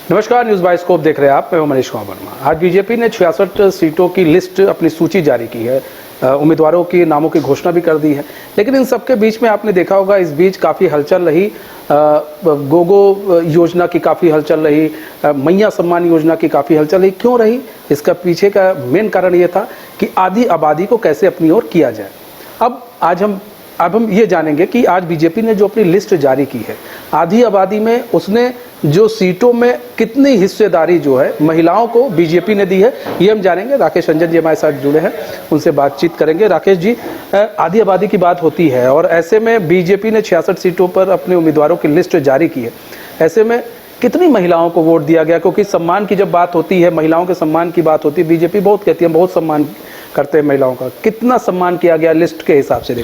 नमस्कार, news bioscope देख रहे हैं आप। मैं हूं मनीष कुमार वर्मा। आज बीजेपी ने 66 सीटों की लिस्ट, अपनी सूची जारी की है। उम्मीदवारों की नामों की घोषणा भी कर दी है। लेकिन इन सबके बीच में आपने देखा होगा, इस बीच काफ़ी हलचल रही। गोगो योजना की काफ़ी हलचल रही, मैया सम्मान योजना की काफ़ी हलचल रही। क्यों रही? इसका पीछे का मेन कारण ये था कि आधी आबादी को कैसे अपनी ओर किया जाए। अब हम ये जानेंगे कि आज बीजेपी ने जो अपनी लिस्ट जारी की है, आधी आबादी में उसने जो सीटों में कितनी हिस्सेदारी जो है महिलाओं को बीजेपी ने दी है, ये हम जानेंगे। राकेश रंजन जी हमारे साथ जुड़े हैं, उनसे बातचीत करेंगे। राकेश जी, आधी आबादी की बात होती है और ऐसे में बीजेपी ने 66 सीटों पर अपने उम्मीदवारों की लिस्ट जारी की है। ऐसे में कितनी महिलाओं को वोट दिया गया? क्योंकि सम्मान की जब बात होती है, महिलाओं के सम्मान की बात होती है, बीजेपी बहुत कहती है बहुत सम्मान करते हैं महिलाओं का। कितना सम्मान किया गया लिस्ट के हिसाब से?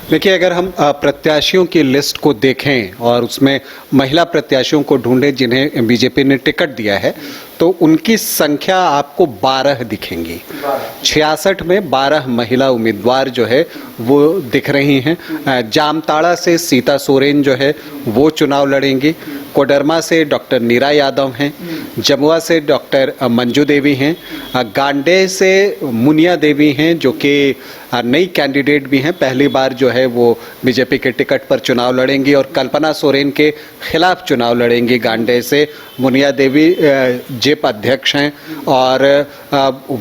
देखिए, अगर हम प्रत्याशियों की लिस्ट को देखें और उसमें महिला प्रत्याशियों को ढूंढें जिन्हें बीजेपी ने टिकट दिया है, तो उनकी संख्या आपको 12 दिखेंगी। 66 में 12 महिला उम्मीदवार जो है वो दिख रही हैं। जामताड़ा से सीता सोरेन जो है वो चुनाव लड़ेंगी। कोडरमा से डॉक्टर नीरा यादव हैं। जमुआ से डॉक्टर मंजू देवी हैं। गांडे से मुनिया देवी हैं, जो कि नई कैंडिडेट भी हैं, पहली बार जो है वो बीजेपी के टिकट पर चुनाव लड़ेंगी और कल्पना सोरेन के खिलाफ चुनाव लड़ेंगी। गांडे से मुनिया देवी जेप अध्यक्ष हैं और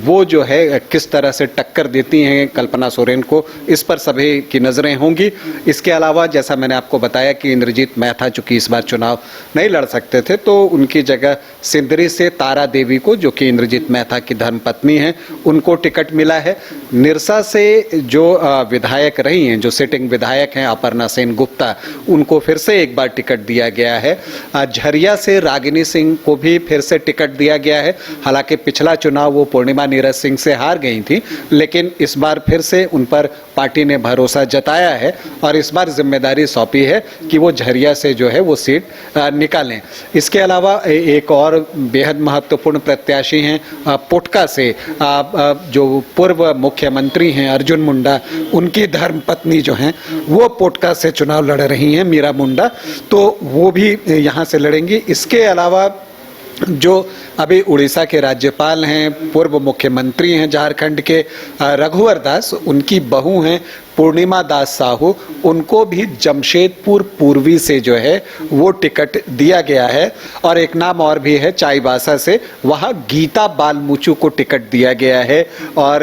वो जो है किस तरह से टक्कर देती हैं कल्पना सोरेन को, इस पर सभी की नज़रें होंगी। इसके अलावा जैसा मैंने आपको बताया कि इंद्रजीत मेहता चूँकि इस बार चुनाव नहीं लड़ सकते थे, तो उनकी जगह सिंदरी से तारा देवी को, जो कि इंद्रजीत मेहता की धर्मपत्नी हैं, उनको टिकट मिला है। निरसा से जो विधायक रही हैं, जो सिटिंग विधायक हैं अपर्णा सेन गुप्ता, उनको फिर से एक बार टिकट दिया गया है। झरिया से रागिनी सिंह को भी फिर से टिकट दिया गया है। हालांकि पिछला चुनाव वो पूर्णिमा नीरज सिंह से हार गई थी, लेकिन इस बार फिर से उन पर पार्टी ने भरोसा जताया है और इस बार जिम्मेदारी सौंपी है कि वो झरिया से जो है वो सीट निकालें। इसके अलावा एक और बेहद महत्वपूर्ण प्रत्याशी हैं पोटका से, जो पूर्व मुख्यमंत्री हैं अर्जुन मुंडा, उनकी धर्मपत्नी जो हैं वो पोटका से चुनाव लड़ रही हैं, मीरा मुंडा, तो वो भी यहाँ से लड़ेंगी। इसके अलावा जो अभी उड़ीसा के राज्यपाल हैं, पूर्व मुख्यमंत्री हैं झारखंड के रघुवर दास, उनकी बहू हैं पूर्णिमा दास साहू, उनको भी जमशेदपुर पूर्वी से जो है वो टिकट दिया गया है। और एक नाम और भी है चाईबासा से, वहाँ गीता बालमुचु को टिकट दिया गया है। और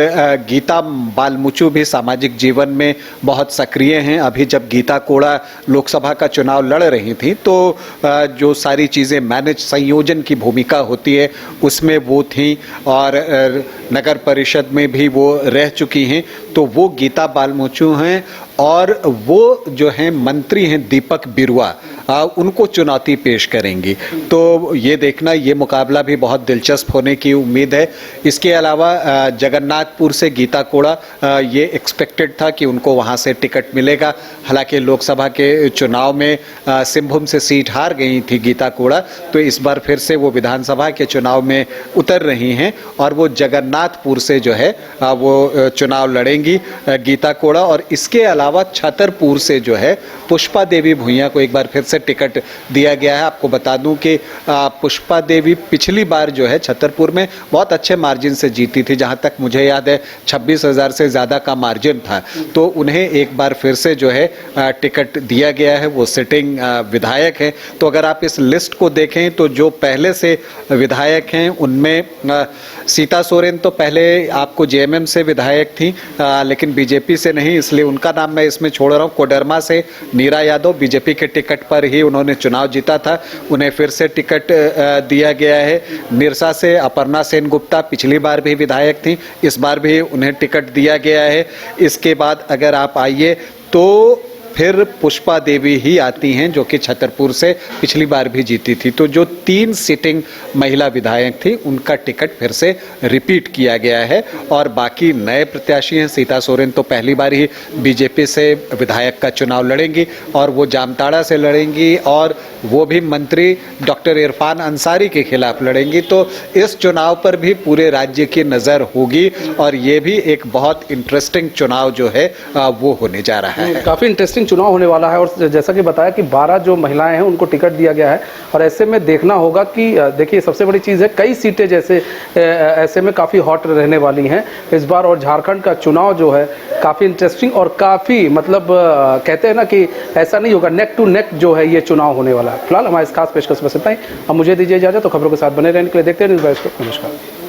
गीता बालमुचु भी सामाजिक जीवन में बहुत सक्रिय हैं। अभी जब गीता कोड़ा लोकसभा का चुनाव लड़ रही थी, तो जो सारी चीज़ें मैनेज संयोजन की भूमिका होती है उसमें वो थी और नगर परिषद में भी वो रह चुकी हैं, तो वो गीता बालमुचु हैं। और वो जो हैं मंत्री हैं दीपक बिरुआ, उनको चुनौती पेश करेंगी। तो ये देखना, ये मुकाबला भी बहुत दिलचस्प होने की उम्मीद है। इसके अलावा जगन्नाथपुर से गीता कोड़ा, ये एक्सपेक्टेड था कि उनको वहाँ से टिकट मिलेगा। हालांकि लोकसभा के चुनाव में सिंहभूम से सीट हार गई थी गीता कोड़ा, तो इस बार फिर से वो विधानसभा के चुनाव में उतर रही हैं और वो जगन्नाथपुर से जो है वो चुनाव लड़ेंगी गीता कोड़ा। और इसके अलावा छतरपुर से जो है पुष्पा देवी भुइयां को एक बार फिर से टिकट दिया गया है। आपको बता दूं कि पुष्पा देवी पिछली बार जो है छतरपुर में बहुत अच्छे मार्जिन से जीती थी, जहां तक मुझे याद है 26,000 से ज़्यादा का मार्जिन था, तो उन्हें एक बार फिर से जो है टिकट दिया गया है। वो सिटिंग विधायक हैं। तो अगर आप इस लिस्ट को देखें तो जो पहले से विधायक हैं उनमें सीता सोरेन तो पहले आपको जेएमएम से विधायक थी, लेकिन बीजेपी से नहीं, इसलिए उनका नाम मैं इसमें छोड़ रहा हूँ। कोडरमा से नीरा यादव, बीजेपी के टिकट पर ही उन्होंने चुनाव जीता था, उन्हें फिर से टिकट दिया गया है। निरसा से अपर्णा सेन गुप्ता पिछली बार भी विधायक थी, इस बार भी उन्हें टिकट दिया गया है। इसके बाद अगर आप आइए तो फिर पुष्पा देवी ही आती हैं, जो कि छतरपुर से पिछली बार भी जीती थी। तो जो 3 सिटिंग महिला विधायक थी उनका टिकट फिर से रिपीट किया गया है और बाकी नए प्रत्याशी हैं। सीता सोरेन तो पहली बार ही बीजेपी से विधायक का चुनाव लड़ेंगी और वो जामताड़ा से लड़ेंगी और वो भी मंत्री डॉक्टर इरफान अंसारी के खिलाफ लड़ेंगी। तो इस चुनाव पर भी पूरे राज्य की नज़र होगी और ये भी एक बहुत इंटरेस्टिंग चुनाव जो है वो होने जा रहा है। काफ़ी इंटरेस्टिंग इंटरेस्टिंग चुनाव होने वाला है। और जैसा कि बताया कि 12 जो महिलाएं हैं उनको टिकट दिया गया है, और ऐसे में देखना होगा कि देखिए सबसे बड़ी चीज़ है कई सीटें जैसे ऐसे में काफ़ी हॉट रहने वाली हैं इस बार। और झारखंड का चुनाव जो है काफ़ी इंटरेस्टिंग और काफ़ी मतलब कहते हैं ना कि ऐसा नहीं होगा, नेक टू नेक जो है ये चुनाव होने वाला है। फिलहाल हमारे इस खास पेशकश बस इतना ही। अब मुझे दीजिए इजाज़त, तो खबरों के साथ बने रहने के लिए देखते हैं न्यूज़ बाय स्कोप। नमस्कार।